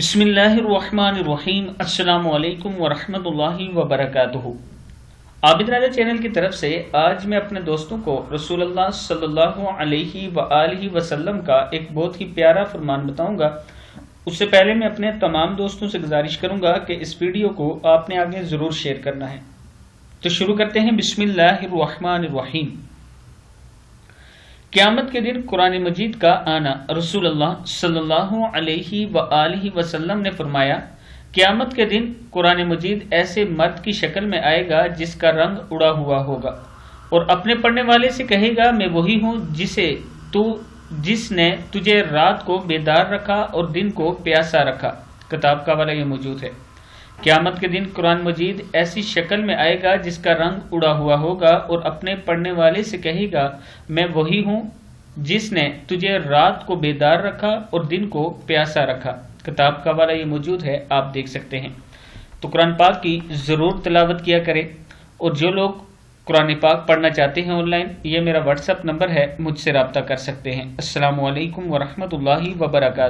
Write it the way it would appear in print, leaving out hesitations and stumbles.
بسم اللہ الرحمن الرحیم۔ السلام علیکم ورحمۃ اللہ وبرکاتہ۔ عابد راجہ چینل کی طرف سے آج میں اپنے دوستوں کو رسول اللہ صلی اللہ علیہ وآلہ وسلم کا ایک بہت ہی پیارا فرمان بتاؤں گا۔ اس سے پہلے میں اپنے تمام دوستوں سے گزارش کروں گا کہ اس ویڈیو کو آپ نے آگے ضرور شیئر کرنا ہے۔ تو شروع کرتے ہیں۔ بسم اللہ الرحمن الرحیم۔ قیامت کے دن قرآن مجید کا آنا۔ رسول اللہ صلی اللہ علیہ وآلہ وسلم نے فرمایا، قیامت کے دن قرآن مجید ایسے مرد کی شکل میں آئے گا جس کا رنگ اڑا ہوا ہوگا، اور اپنے پڑھنے والے سے کہے گا، میں وہی ہوں جس نے تجھے رات کو بیدار رکھا اور دن کو پیاسا رکھا۔ کتاب کا حوالہ یہ موجود ہے۔ قیامت کے دن قرآن مجید ایسی شکل میں آئے گا جس کا رنگ اڑا ہوا ہوگا، اور اپنے پڑھنے والے سے کہے گا، میں وہی ہوں جس نے تجھے رات کو بیدار رکھا اور دن کو پیاسا رکھا۔ کتاب کا حوالہ یہ موجود ہے، آپ دیکھ سکتے ہیں۔ تو قرآن پاک کی ضرور تلاوت کیا کریں، اور جو لوگ قرآن پاک پڑھنا چاہتے ہیں آن لائن، یہ میرا واٹس ایپ نمبر ہے، مجھ سے رابطہ کر سکتے ہیں۔ السلام علیکم ورحمۃ اللہ وبرکاتہ۔